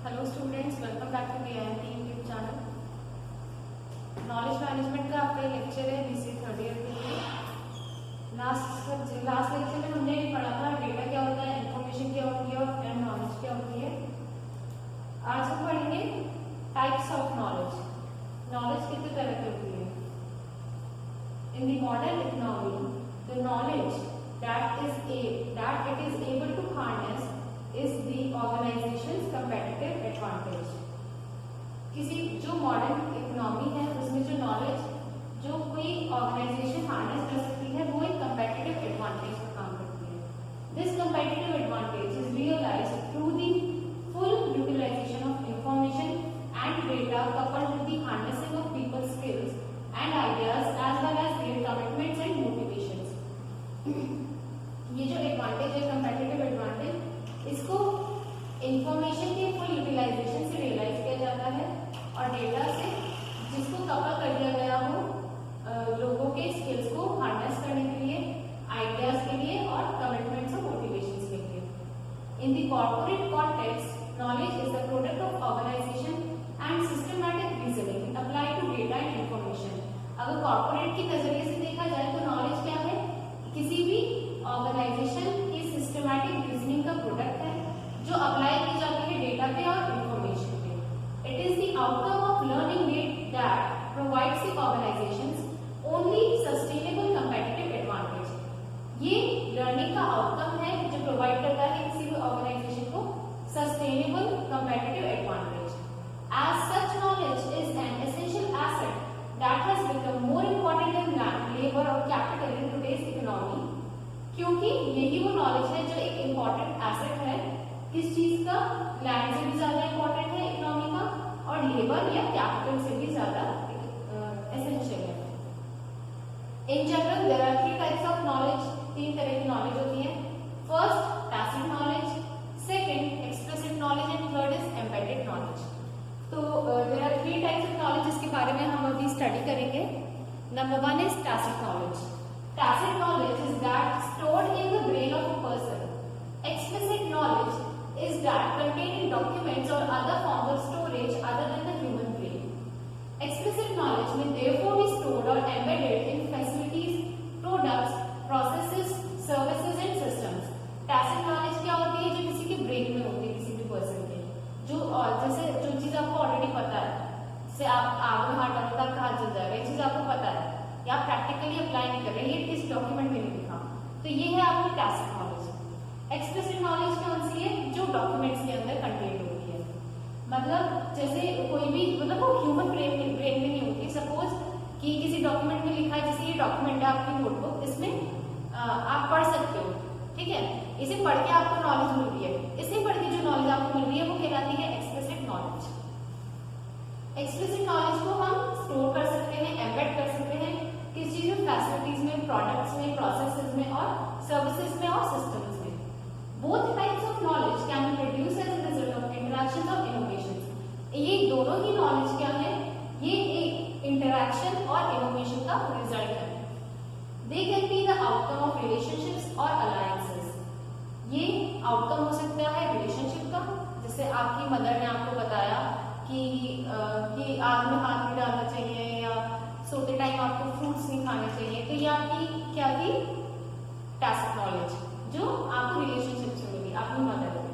Hello students, welcome back to DIMT YouTube channel. Knowledge management का आपका lecture है BCA third year के लिए। लास्ट लेक्चर में हमने पढ़ा था डेटा क्या होता है, इंफॉर्मेशन क्या होती है और नॉलेज क्या होती है। आज हम पढ़ेंगे टाइप्स ऑफ नॉलेज। नॉलेज कितने तरह की होती है। In the modern economy the knowledge that it is able to harness is the organization's competitive advantage। किसी जो मॉडर्न इकोनॉमी है उसमें जो नॉलेज जो कोई ऑर्गेनाइजेशन हार्नेस कर सकती है वो एक कंपेटिटिव एडवांटेज का काम करती है। This competitive advantage is realised through the full utilisation of information and data coupled with the harnessing of people skills and ideas as well as their commitments and motivations. ये जो advantage है competitive advantage, इसको information के full utilisation से realise किया जाता है और डेटा से जिसको कपल कर दिया गया हो लोगों के स्किल्स को हार्नेस करने के लिए, आइडियाज के लिए और कमिटमेंट्स और मोटिवेशंस के लिए। In the corporate context knowledge is the product of organisation and systematic reasoning apply to data and information. अगर कॉर्पोरेट के नजरिए से देखा जाए तो नॉलेज क्या है, किसी भी ऑर्गेनाइजेशन की सिस्टमैटिक रीजनिंग का प्रोडक्ट है जो अप्लाई की जाती है डेटा पे और इंफॉर्मेशन पे। It is the outcome of learning that provides the organisations only sustainable competitive advantage. ये लर्निंग का आउटकम है जो प्रोवाइड करता है किसी भी ऑर्गेनाइजेशन को sustainable competitive advantage. As such knowledge is an essential asset that has become more important than labour और कैपिटल इन टुडेज इकोनॉमी। क्योंकि यही वो नॉलेज है जो एक इम्पोर्टेंट एसेट है, किस चीज का, लैंड से भी ज्यादा इम्पोर्टेंट है इकोनॉमी का और लेबर या कैपिटल से भी ज्यादा एसेंशियल है। In general there are 3 types of knowledge. 3 तरह की नॉलेज होती है। First tacit knowledge, second explicit knowledge and third is embedded knowledge. तो there are 3 types of knowledge जिसके बारे में हम अभी स्टडी करेंगे। Number 1 is tacit knowledge. Tacit knowledge is that stored in the brain of a person. Explicit knowledge is that contained in documents or other forms of storage other than the human brain. Explicit knowledge may therefore be stored or embedded in facilities, products, processes, services and systems. Tacit knowledge क्या होती है, जो किसी के brain में होती है, किसी भी पर्सन के, जो जैसे जो चीज आपको ऑलरेडी पता है, जैसे आप आग में हाथ डालोगे तो आपका हाथ जल जाएगा, ये चीज आपको पता है या प्रैक्टिकली अप्लाई नहीं कर रहे, ये किस डॉक्यूमेंट में नहीं लिखा, तो ये है आपकी टैसिट नॉलेज। एक्सप्लिसिट नॉलेज कौन सी है, जो डॉक्यूमेंट्स के अंदर कंटेंट होती है। मतलब जैसे कोई भी, मतलब वो ह्यूमन ब्रेन में नहीं होती। सपोज कि किसी डॉक्यूमेंट में लिखा है, जैसे ये डॉक्यूमेंट है आपकी नोटबुक, इसमें आप पढ़ सकते हो, ठीक है, इसे पढ़ के आपको नॉलेज मिल रही है, इसे पढ़ के जो नॉलेज आपको मिल रही है वो कहलाती है एक्सप्लिसिट नॉलेज। एक्सप्लिसिट नॉलेज को हम स्टोर कर सकते हैं, एम्बेड कर सकते हैं किस चीज में, फैसिलिटीज में, प्रोडक्ट्स में, प्रोसेसेस में और सर्विसेज में और सिस्टम्स में। Both types of knowledge can be produce as a result of interactions और इनोवेशंस। ये दोनों ही नॉलेज क्या है, ये एक इंटरैक्शन और इनोवेशन का रिजल्ट है। They can be the outcome of relationships और अलायंसेस। ये आउटकम हो सकता है रिलेशनशिप का, जैसे आपकी मदर ने आपको बताया कि आग में हाथ नहीं डालना चाहिए या सोते टाइम आपको फ्रूट्स नहीं खाने चाहिए, तो ये आपकी क्या थी, टैसिट नॉलेज जो आपको रिलेशनशिप से मिली आपकी मदर ने।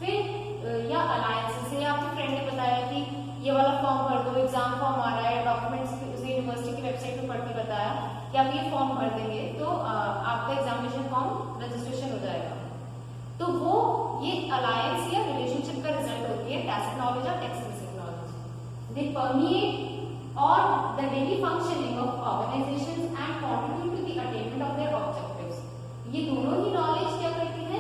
फिर या अलायंस से आपके फ्रेंड ने बताया कि ये वाला फॉर्म भर दो, एग्जाम फॉर्म आ रहा है, डॉक्यूमेंट्स उसे यूनिवर्सिटी की वेबसाइट पे पढ़ के बताया कि आप ये फॉर्म भर देंगे तो आपका एग्जामिनेशन फॉर्म रजिस्ट्रेशन हो जाएगा। तो वो ये अलायंस या रिलेशनशिप का रिजल्ट होती है टैसिट नॉलेज और explicit knowledge. They permeate or the daily functioning of organizations and contribute to the attainment of their objectives। ये दोनों ही नॉलेज क्या करती हैं,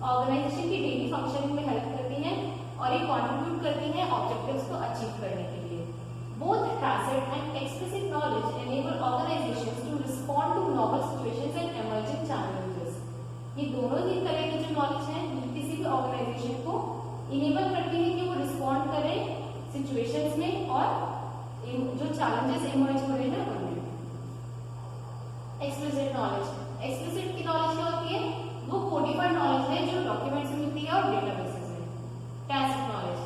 ऑर्गेनाइजेशन की डेली फंक्शनिंग में हेल्प करती हैं और ये कंट्रीब्यूट करती हैं ऑब्जेक्टिव्स को अचीव करने के लिए। Both tacit and explicit knowledge enable organisations to respond to novel situations and emerging challenges. ये दोनों ही तरह की जो नॉलेज है किसी भी ऑर्गेनाइजेशन को इनेबल करती है कि वो रिस्पॉन्ड करें सिचुएशंस में और जो चैलेंजेस इमर्ज हो रहे हैं उनमें। एक्सप्लिसिट नॉलेज, एक्सप्लिसिट की नॉलेज क्या होती है, वो कोडिफाइड नॉलेज है जो डॉक्यूमेंट्स में मिलती है और डेटाबेसेस में। Tacit knowledge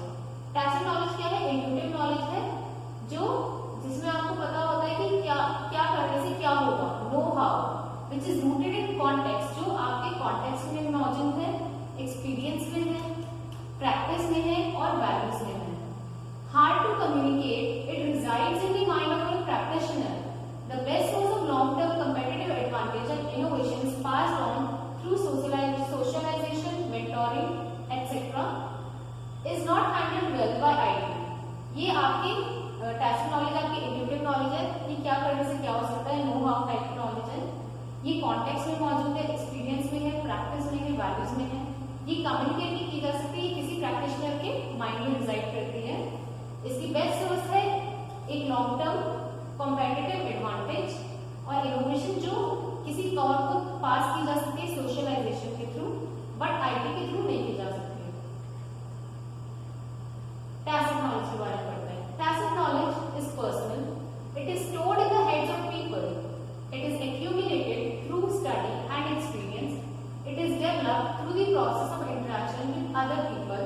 other people.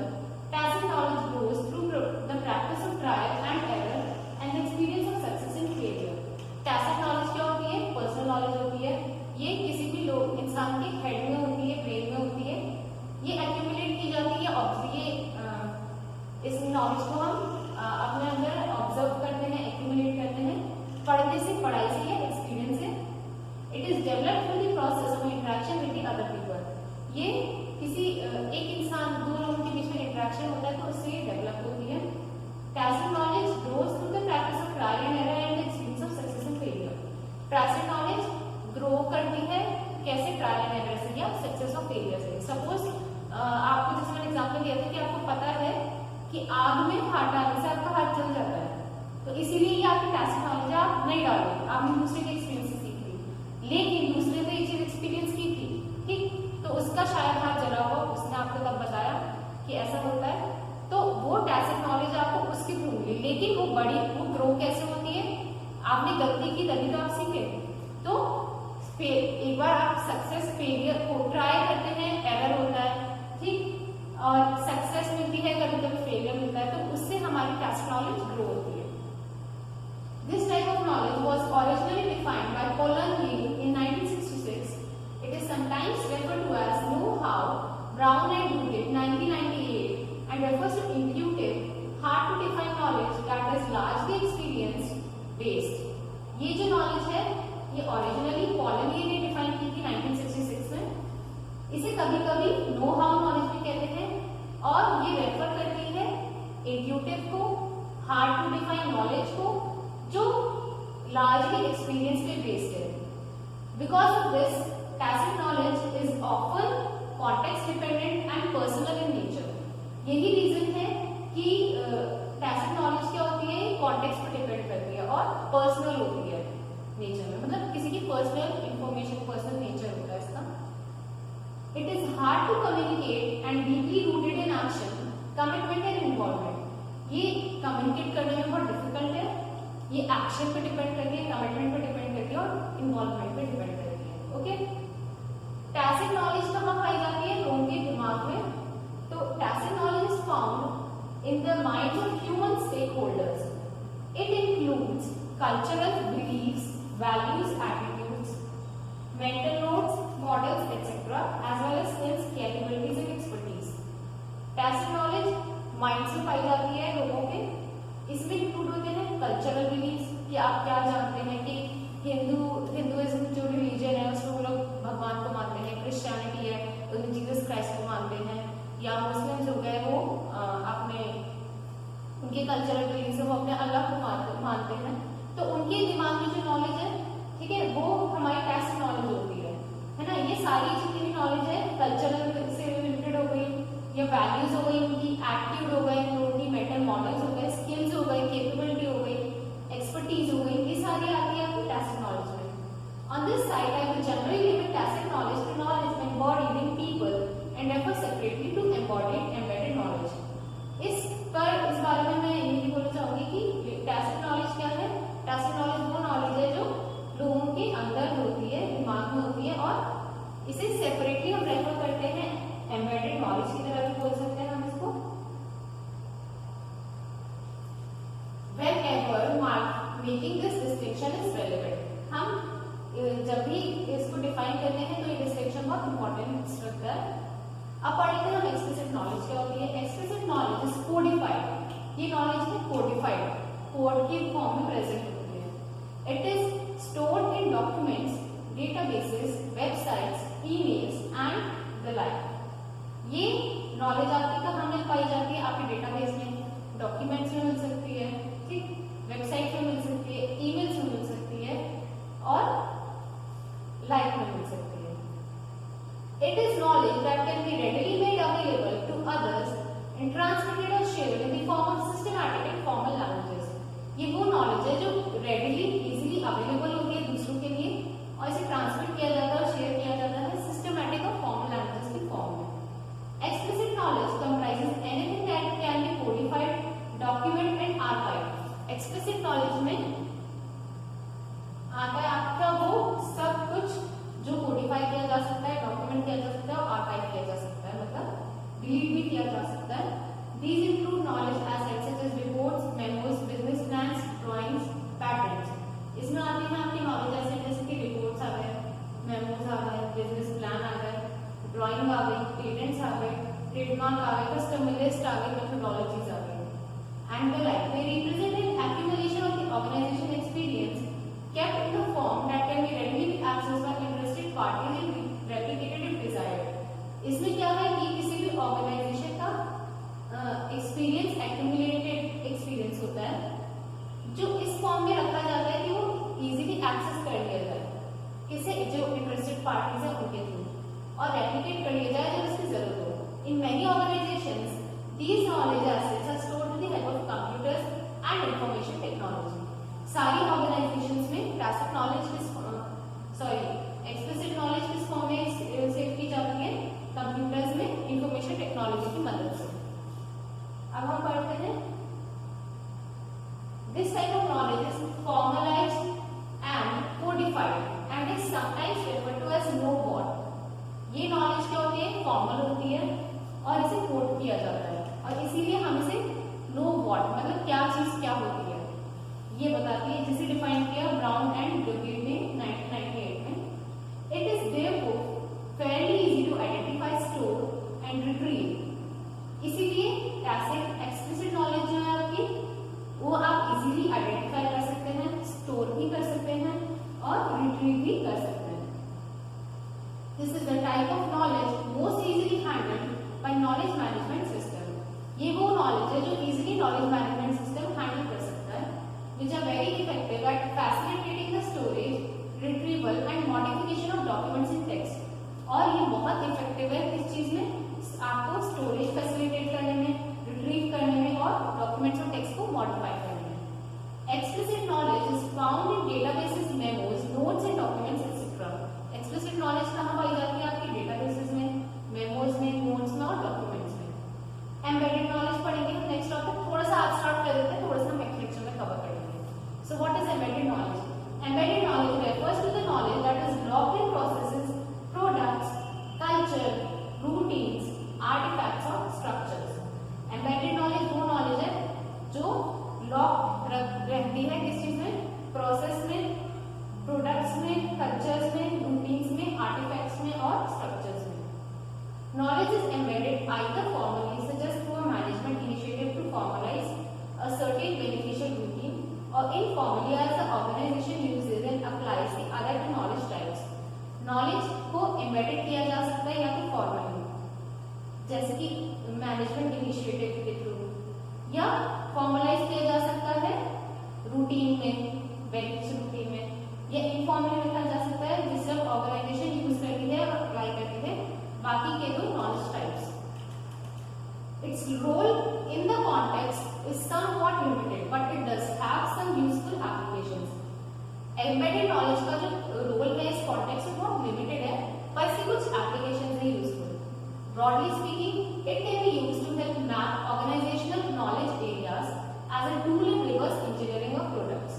Tacit knowledge grows through the practice of trial and error and the experience of success and failure. Tacit knowledge क्या होती है? पर्सनल नॉलेज होती है। ये किसी भी लोग इंसान के हेड में होती है, ब्रेन में होती है। ये एक्यूमुलेट की जाती है, इस नॉलेज को हम अपने अंदर ऑब्जर्व करते हैं, एक्यूमुलेट करते हैं, पढ़ने से, पढ़ाई से या एक्सपीरियंस से। It is developed through the process of interaction with the other people. ये किसी एक इंसान, दो लोगों के बीच में इंटरेक्शन होता है तो उससे ये डेवलप होती है। Tacit knowledge grows through the practice of trial and error and experience of success and failure. Tacit knowledge grow करती है कैसे? ट्रायल एंड एरर से या सक्सेस और फेलियर से। सपोज आपको जैसे मैंने एग्जांपल दिया था कि आपको पता है कि आग में हाथ डालने से आपका हाथ जल जाता है, तो इसीलिए ये आपकी टैसिट नॉलेज आप नहीं डालोगे, आपने दूसरे के एक्सपीरियंस से सीख ली, लेकिन दूसरे ने ये चीज एक्सपीरियंस की थी, ठीक, तो उसका शायद हाथ जला हुआ, उसने आपको तब बताया कि ऐसा होता है, तो वो टैसिट नॉलेज आपको उसकी थ्रू मिली। लेकिन वो ग्रो कैसे होती है? आपने गलती की तभी तो आप सीखे। तो एक बार आप सक्सेस फेलियर को ट्राई करते हैं, एरर होता है, ठीक, और सक्सेस मिलती है, कभी कभी फेलियर मिलता है, तो उससे हमारी टैसिट नॉलेज ग्रो होती है। This type of knowledge was originally defined by Polan Lee in 1966. It is sometimes referred to as know-how, Brown and Duguid 1998, and refers to intuitive, hard to define knowledge that is largely experience based. ये जो knowledge है, ये originally Polan Lee ने define की थी 1966 में। इसे कभी-कभी know-how knowledge भी कहते हैं, और ये रेफर करती है intuitive को, hard to define knowledge को, जो largely experience पे based है। Because of this, tacit knowledge is often context dependent and personal in nature. यही रीजन है कि tacit knowledge क्या होती है? कॉन्टेक्स्ट पे डिपेंड करती है और पर्सनल होती है नेचर में, मतलब किसी की पर्सनल इंफॉर्मेशन, पर्सनल नेचर होता है इसका। It is hard to communicate and deeply rooted in action, commitment and involvement. ये कम्युनिकेट करने में बहुत डिफिकल्ट है, ये एक्शन पे डिपेंड करती है, कमिटमेंट पे डिपेंड करती है और इन्वॉल्वमेंट पे डिपेंड करती है। ओके, टैसिट नॉलेज कहाँ पाई जाती है? लोगों के दिमाग में। तो tacit knowledge is found in the minds of human stakeholders. It includes cultural beliefs, values, attitudes, mental notes, models, etc., as well as skills, capabilities and expertise. Tacit knowledge mind से पाई जाती है लोगों के। इसमें include होते हैं cultural beliefs, कि आप क्या जानते हैं कि हिंदुइज्म जो रिलीजन है उसमें वो लोग भगवान को मानते हैं, क्रिश्चियनिटी है उनमें जीसस क्राइस्ट को मानते हैं, या मुस्लिम जो है वो अपने उनके कल्चरल बिलीव्स है वो अपने अल्लाह को मानते हैं। तो उनके दिमाग में जो नॉलेज है, ठीक है, वो हमारी टैसिट नॉलेज होती है ना। ये सारी जितनी भी नॉलेज है कल्चरल से रिलेटेड हो गई, या वैल्यूज हो गई, उनकी एटीट्यूड हो गए, उनकी मेंटल मॉडल्स हो गए, स्किल्स हो गए, कैपेबिलिटी हो गई, एक्सपर्टीज हो गई, ये सारी आती है आपकी टैसिट नॉलेज में। On this side I will generally limit tacit knowledge to knowledge embodied in people and refer separately to embodied embedded knowledge. इस बारे में मैं ये भी बोलना चाहूंगी कि टैसिट नॉलेज क्या है? टैसिट नॉलेज वो नॉलेज है जो लोगों के अंदर होती है, दिमाग में होती है, और इसे सेपरेटली हम रेफर करते हैं एम्बेडेड नॉलेज की तरह भी बोल सकते हैं हम इसको। Whenever making this distinction is relevant, हम जब भी इसको डिफाइन करते हैं तो ये डिस्टिंक्शन बहुत इंपॉर्टेंट स्ट्रक्चर है। अब पढ़ लेते हैं हम एक्सप्लिसिट नॉलेज क्या होती है। Explicit knowledge is codified. ये नॉलेज है कोडिफाइड, कोड के फॉर्म में प्रेजेंट होती है। It is stored in documents, databases, websites, emails and the like. ये नॉलेज आपकी कहाँ मिल पाई जाती है? आपके डेटाबेस में, डॉक्यूमेंट्स में मिल सकती है, ठीक, वेबसाइट में मिल सकती है, ईमेल्स में मिल सकती है और लाइक में मिल सकती है। It is knowledge that can be readily made available to others and transmitted or shared in the form of systematic and formal languages. ये वो नॉलेज है जो रेडिली इजीली अवेलेबल होती है दूसरों के लिए, और इसे ट्रांसमिट किया जाता है और शेयर किया जाता है सिस्टमैटिक और फॉर्मल लैंग्वेजेस की फॉर्म में। Explicit knowledge comprises anything that can be codified, document and archive. Explicit knowledge में आता है आपका वो सब कुछ जो कोडिफाई किया जा सकता है, डॉक्यूमेंट किया जा सकता है और आर्काइव किया जा सकता है, मतलब किया जा सकता है। These include knowledge assets such as reports, memos, business plans, drawings, patterns. इसमें आते हैं आपके knowledge assets जैसे कि reports आ गए, memos आ गए, business plan आ गए, drawing आ गई, patents आ गए, trademark आ गए, customer list आ गई, methodologies आ गई. And the like, they represent an accumulation of the organization experience kept in a form that can be readily accessed by interested parties and replicated if desired. इसमें क्या है कि किसी भी organisation का experience accumulated experience होता है जो इस फॉर्म में रखा जाता है कि वो इजीली एक्सेस कर लिया जाए किसे जो इंटरेस्टेड पार्टीज है उनके थ्रू और रेप्लिकेट कर लिया जाए जब इसकी जरूरत हो. In many organisations these knowledge assets are stored with the help of computers and information technology. सारी ऑर्गेनाइजेशंस में टैसिट नॉलेज एक्सप्लिसिट नॉलेज किस फॉर्म में सेव की जाती है? कंप्यूटर्स में इंफॉर्मेशन टेक्नोलॉजी की मदद से. अब हम पढ़ते हैं this type of knowledge is formalised and codified and is sometimes referred to as know what. ये नॉलेज क्या होती है? फॉर्मल होती है और इसे कोड किया जाता है और इसीलिए हम इसे नो व्हाट मतलब क्या चीज क्या होती है ये बताती है, जिसे डिफाइन किया ब्राउन एंड ड्यूबी ने 1998 में. It is therefore fairly easy to identify, store and retrieve. इसीलिए टैसिट एक्सप्लिसिट नॉलेज जो है आपकी वो आप इजीली आइडेंटिफाई कर सकते हैं, स्टोर भी कर सकते हैं और रिट्रीव भी कर सकते हैं. This is the type of knowledge most easily handled by knowledge management system. ये वो नॉलेज है जो easily knowledge management system handle कर सकता है, which are very effective at facilitating the storage, retrieval and modification of documents in text. और ये बहुत इफेक्टिव है किस चीज में? आपको स्टोरेज फैसिलिटेट करने में, रिट्रीव करने में और डॉक्यूमेंट्स और टेक्स्ट को मॉडिफाई करने में. Explicit knowledge is found in databases, memos, notes and documents etcetera. Explicit knowledge कहाँ पाई जाती है? आपके डेटाबेसेस में, मेमोज में, नोट्स में और डॉक्यूमेंट्स में. एम्बेडेड नॉलेज पढ़ेंगे हम नेक्स्ट टॉपिक. थोड़ा सा आप स्टार्ट कर देते हैं, थोड़ा सा हम नेक्स्ट लेक्चर में कवर करेंगे. So what is embedded knowledge? Embedded knowledge refers to the knowledge that is locked in processes, products, culture, routines, artifacts or structures. Embedded knowledge वो knowledge है जो लॉक रहती है किस चीज में? प्रोसेस में, प्रोडक्ट्स में, कल्चर्स में, रूटीन्स में, आर्टिफैक्ट्स में और स्ट्रक्चर्स में. Knowledge is embedded either formally such as through a management initiative to formalize a certain beneficial routine or informally as the organization uses and applies the other two knowledge types. Knowledge को embedded किया जा सकता है या तो formally जैसे कि management initiative के थ्रू, या फॉर्मलाइज किया जा सकता है रूटीन में, बेनिफिशियल रूटीन में, या इनफॉर्मली रखा जा सकता है जिससे ऑर्गेनाइजेशन यूज करती है और अप्लाई करती है बाकी के दो knowledge types. Its role in the context is somewhat limited, but it does have some useful applications. Embedded knowledge का जो रोल है इस कॉन्टेक्स्ट में बहुत लिमिटेड है, पर इसके कुछ एप्लीकेशंस हैं useful. Broadly speaking, it can be used to help map organizational knowledge areas as a tool in reverse engineering of products.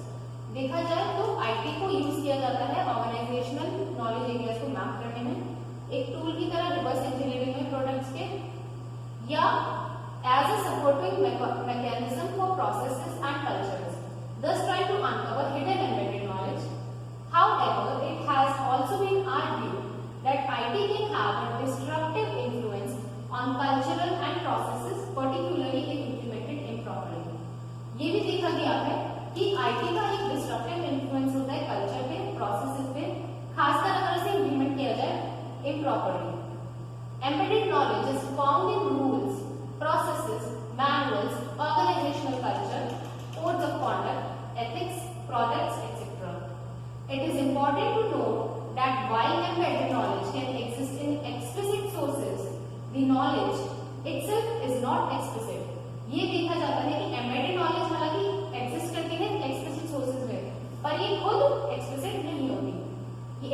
देखा जाए तो IT को यूज किया जाता है ऑर्गेनाइजेशनल नॉलेज एरियाज को मैप करने में, एक टूल की तरह रिवर्स इंजीनियरिंग में प्रोडक्ट्स के, या as a supporting mechanism for processes and cultures, thus trying to uncover hidden embedded knowledge. However, it has also been argued that IT can have a disruptive influence on cultural and processes, particularly if implemented improperly. ये भी देखा गया है कि IT का एक disruptive influence होता है कल्चर पे, प्रोसेसेस पे, खासकर अगर इसे इम्प्लीमेंट किया जाए improperly. Embedded knowledge is found in rules, processes, manuals, organizational culture, codes of conduct, ethics, products, etc. It is important to note that while embedded knowledge can exist in explicit sources, the knowledge itself is not explicit. ये देखा जाता है कि embedded knowledge हालांकि exist करती है explicit sources में, पर ये खुद explicit नहीं होती.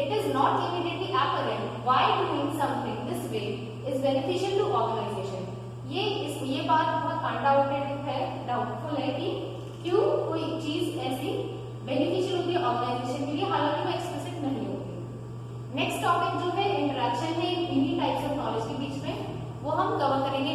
It is not immediately apparent why doing something this way is beneficial to organization. ये बात बहुत अनडाउटेड है, डाउटफुल है कि क्यों कोई चीज ऐसी बेनिफिशियल होती है ऑर्गेनाइजेशन के लिए, हालांकि वो एक्सप्लिसिट नहीं होती. नेक्स्ट टॉपिक जो है इंटरेक्शन है इन्हीं टाइप्स ऑफ नॉलेज के बीच में, वो हम कवर करेंगे